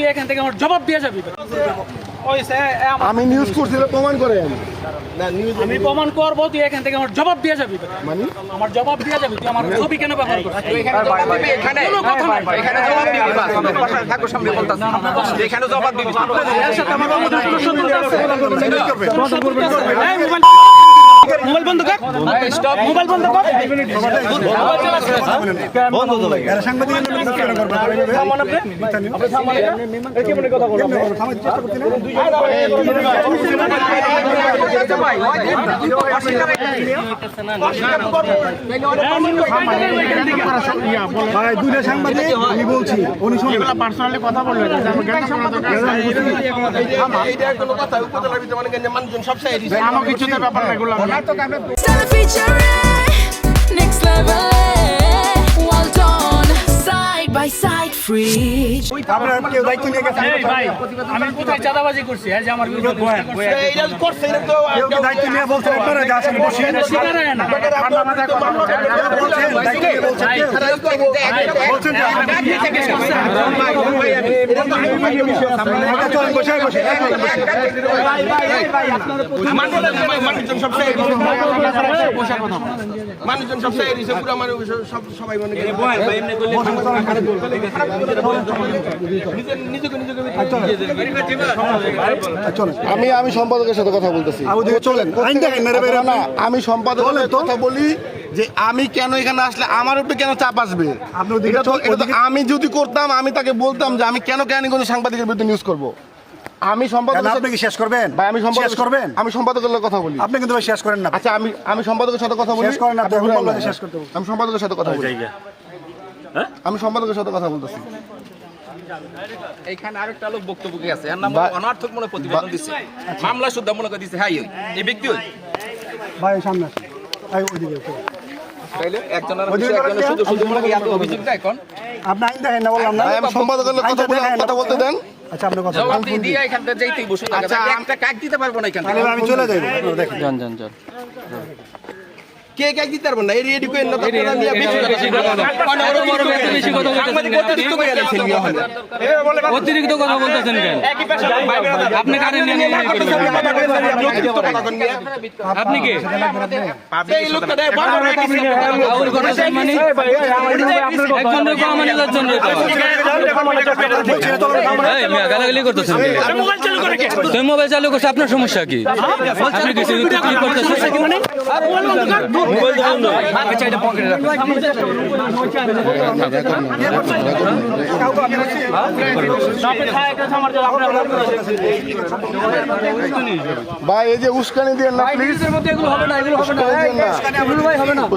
তুই এখান থেকে আমার জবাব দিয়ে যাবি। আমি নিউজ করছি প্রমাণ করেন। আমি প্রমাণ করবো, তুই এখান থেকে আমার জবাব দিয়ে যাবি। মানে আমার জবাব দিয়ে যাবি, তুই আমার ছবি কেন ব্যবহার করছিস? কোনো কথা নাই। এখানে জবাব দিবি। এর সাথে আমার কোনো শত্রুতা আছে? এই মোবাইল বন্ধ কর। স্টপ, মোবাইল বন্ধ কর। বন্ধ তো ভাই এরা সাংবাদিকের নামে কেন করবে থামান আপনি থামান। এই কেমন কথা বলো? থামার চেষ্টা করতে না ভাই দুইটা সাংবাদিক আমি বলছি উনি শুনুন পার্সোনালি কথা বললেন আমার কিছুতে ব্যাপার না এগুলো Next level, well done, side by side, free. আপনারা কেউ দায়িত্ব নিয়ে গেছেন এই ভাই, আমি কোথায় চাঁদাবাজি করছি? এই যে আমার বিরুদ্ধে কেউ কি দায়িত্ব নিয়ে বলছেন আপনারা যে আসেন বসে স্বীকার হয় না। বলছেন দায়িত্ব নিয়ে বলছেন বলছেন যে চলেন বসে বসে মানুষজন সব সবাই মনে আমি সম্পাদকের সাথে কথা বলতেছি। চলেন আইন দেখেন না রে ভাই না, আমি সম্পাদকের কথা বলি যে আমি কেন এখানে আসলে আমার উপরে কেন চাপ আসবে। এটা তো আমি যদি করতাম আমি তাকে বলতাম যে আমি কেন কেরানীগঞ্জ সাংবাদিকের বিরুদ্ধে নিউজ করব। আমি সম্পাদকের আপনি কি শেষ করবেন ভাই আমি শেষ করবেন আমি সম্পাদকের সাথে কথা বলি। আপনি কিন্তু ভাই শেষ করেন না আচ্ছা আমি সম্পাদকের সাথে কথা বলি। শেষ করেন না আপনি এখন বললেন শেষ করতে আমি সম্পাদকের সাথে কথা বলি। আমি সম্পাদকের সাথে কথা বলতেছি। এইখানে আরেকটা লোক বক্তব্য কি আছে? এর নাম অনার্থক মনে প্রতিবেদন দিচ্ছে, মামলা শুদ্ধ মনে করে দিচ্ছে। হ্যাঁ এই ব্যক্তি ওই ভাই সামনে আসুন ভাই ওইদিকে তাইলে একজনের একজনের শুধু শুধু মনে করে এত অভিযোগ দেয় এখন। আপনি আইন দেখেন না বললাম না ভাই আমি সম্পাদকের কথা বলতে দেন। আচ্ছা আপনি কথা জবাব দিয়ে এখান থেকে যাইতেই বসে থাকে। আচ্ছা, একটা কাক দিতে পারবো না এখান থেকে। তাহলে আমি চলে যাই দেখেন কে কে দিতে পারবেন না এই রেডি করেন না তো আপনারা নিয়ে বেশি কথা অতিরিক্ত কথা বলতেছেন কেন? আপনি কারেন্ট নিয়ে আপনি কে এই লোকটা দেয় বারবার গালাগালি করতেছেন। তুমি মোবাইল চালু করছো, আপনার সমস্যা কি? আপনি কিছু করতেছেন ভাই এই যে উস্কানি দিয়ে না প্লিজ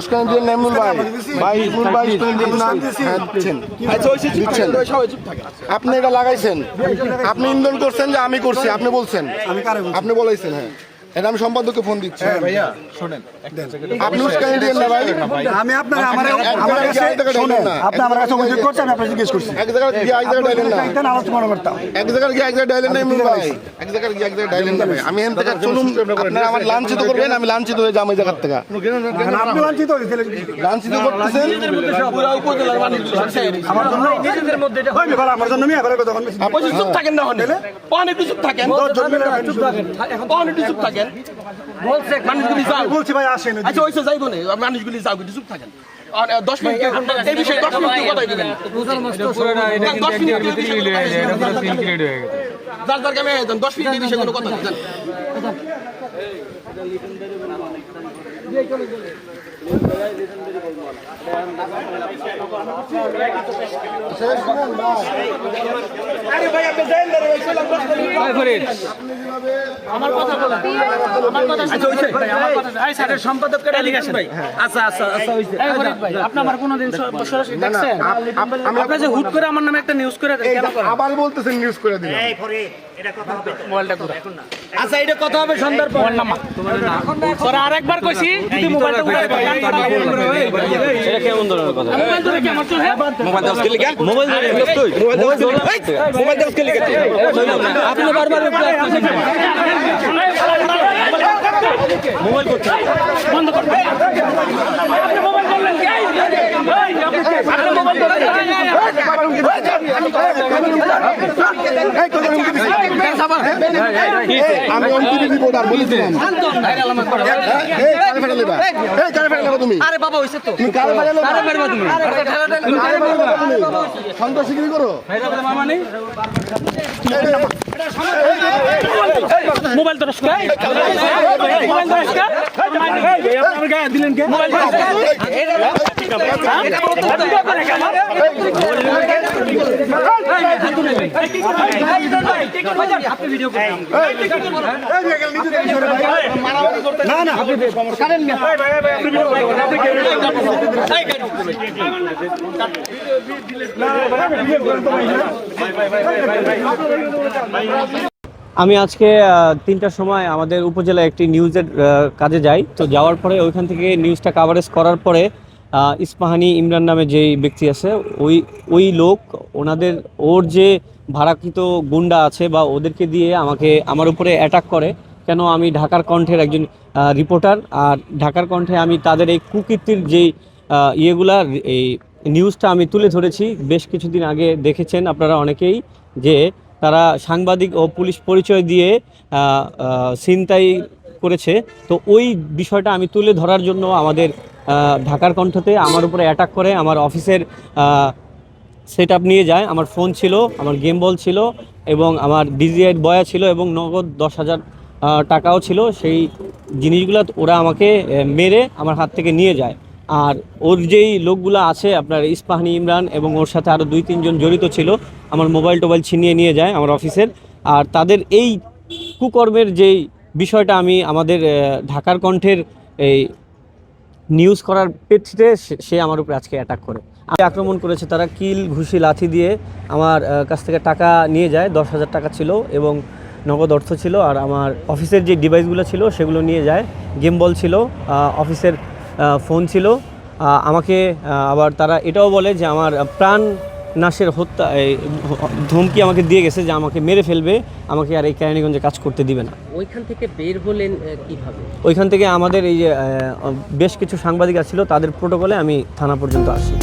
উস্কানি দিয়ে নেমুল ভাই ভাই ইসমুল ভাই উস্কানি দিয়ে না দিচ্ছেন। আপনি এটা লাগাইছেন, আপনি ইন্ধন করছেন যে আমি করছি, আপনি বলছেন, আপনি বলাইছেন। হ্যাঁ এটা আমি সম্পাদককে ফোন দিচ্ছি। ভাইয়া শুনেন আপনি উস্কানি দিয়ে না ভাই আমি আপনাকে আমার কাছে শুনেন আপনি আমার কাছে অভিযোগ করছেন আমি আপনাকে জিজ্ঞেস করছি এক জায়গায় গিয়ে এক জায়গায় ডাইলেন না একদম আলোচনা করতাম এক জায়গায় গিয়ে এক জায়গায় ডাইলেন না ইমরুল ভাই এক জায়গায় গিয়ে এক জায়গায় ডাইলেন না ভাই আমি এখান থেকে চলুন আপনারা আমার লাঞ্ছিত করবেন আমি লাঞ্ছিত হয়ে যাই এই জায়গা থেকে আপনি লাঞ্ছিত লাঞ্ছিত করতেছেন পুরো উপজেলার মানুষ আমার জন্য নিজেদের মধ্যে এটা হয় ব্যাপার আমার জন্য আমি এবারে কথা বলছি আপনি চুপ থাকেন না হলে অনেক চুপ থাকেন চুপ থাকেন এখন অনেক চুপ থাকেন বলছে মানুষগুলি যাও বলছি ভাই আসেন আচ্ছা ওইসে যাইবো না মানুষগুলি যাও কিন্তু চুপ থাকেন 10 মিনিট এই বিষয়ে 10 মিনিট কথা দিবেন যার যার কামে 10 মিনিট এই বিষয়ে কোনো কথা দিবেন আরে ভাই আপনি যাইন না রে আমার কথা বলেন, আমার কথা আচ্ছা হইছে ভাই, আমার কথা এই স্যারের সম্পাদককে লিখেছেন ভাই। আচ্ছা আচ্ছা আচ্ছা হইছে। এই ফরিদ ভাই আপনি আমার কোনদিন সরাসরি দেখছেন? আপনি যে হুট করে আমার নামে একটা নিউজ করে দেন কেন করেন? আবার বলতেছেন নিউজ করে দিলাম এই ফরিদ এটা কথা হবে মোবাইলটা করে আচ্ছা এটা কথা হবে সন্ধ্যার পর নামা তোরা আরেকবার কইছি যদি মোবাইলটা উঠাই এটা কেমন ধরনের কথা? মোবাইল ধরে কি আমার চোখে মোবাইল দাও কে লিখা? মোবাইল ধরে তুই মোবাইল দাও কে লিখা? আপনি বারবার রিপ্লাই করছেন কেন? মোবাইল করতে বন্ধ কর আপনি মোবাইল করলেন কি আপনি মোবাইল করলেন আমি ওইটিভি রিপোর্টার বলেছিলাম এই কারে ফেলে লেবা এই কারে ফেলে লেবা তুমি আরে বাবা হইছে তো তুমি কারে ফেলে লেবা কারে মারবা তুমি? তুমি কারে ফেলে লেবা তুমি সন্ত্রাসীগিরি করো মোবাইল তো রসকা মোবাইল তো রসকা আপনার গায়ে দিলেন কে মোবাইল তো রসকা আপনি ভিডিও করেন না না আমি আজকে 3টার সময় আমাদের উপজেলায় একটি নিউজের কাজে যাই। তো যাওয়ার পরে ওইখান থেকে নিউজটা কাভারেজ করার পরে ইস্পাহানি ইমরান নামে যেই ব্যক্তি আছে ওই লোক ওর যে ভাড়াকৃত গুন্ডা আছে বা ওদেরকে দিয়ে আমার উপরে অ্যাটাক করে। কেন আমি ঢাকার কণ্ঠের একজন রিপোর্টার, আর ঢাকার কণ্ঠে আমি তাদের এই কুকীর্তির যেই এই নিউজটা আমি তুলে ধরেছি। বেশ কিছুদিন আগে দেখেছেন আপনারা অনেকেই যে তারা সাংবাদিক ও পুলিশ পরিচয় দিয়ে ছিনতাই করেছে। তো ওই বিষয়টা আমি তুলে ধরার জন্য আমাদের ঢাকার কণ্ঠতে আমার উপরে অ্যাটাক করে, আমার অফিসের সেট আপ নিয়ে যায়। আমার ফোন ছিল, আমার গেম বল ছিল এবং আমার ডিজিআই বয়া ছিল এবং নগদ 10,000 টাকাও ছিল। সেই জিনিসগুলো ওরা আমাকে মেরে আমার হাত থেকে নিয়ে যায়। আর ওর যেই লোকগুলো আছে আপনার ইস্পাহানি ইমরান এবং ওর সাথে আরও 2-3 জন জড়িত ছিল, আমার মোবাইল ছিনিয়ে নিয়ে যায় আমার অফিসের। আর তাদের এই কুকর্মের যেই বিষয়টা আমি আমাদের ঢাকার কণ্ঠের এই নিউজ করার প্রেক্ষিতে সে আমার উপরে আজকে অ্যাটাক করে আক্রমণ করেছে। তারা কিল ঘুষি লাথি দিয়ে আমার কাছ থেকে টাকা নিয়ে যায়। 10,000 টাকা ছিল এবং নগদ অর্থ ছিল। আর আমার অফিসের যে ডিভাইসগুলো ছিল সেগুলো নিয়ে যায়। গেম বল ছিল, অফিসের ফোন ছিল। আমাকে আবার তারা এটাও বলে যে আমার প্রাণ নাশের হত্যা ধমকি আমাকে দিয়ে গেছে যে আমাকে মেরে ফেলবে, আমাকে আর এই কেরানীগঞ্জে কাজ করতে দিবে না। ওইখান থেকে বের হলেন কিভাবে? ওইখান থেকে আমাদের এই যে বেশ কিছু সাংবাদিক ছিল তাদের প্রোটোকলে আমি থানা পর্যন্ত আসি।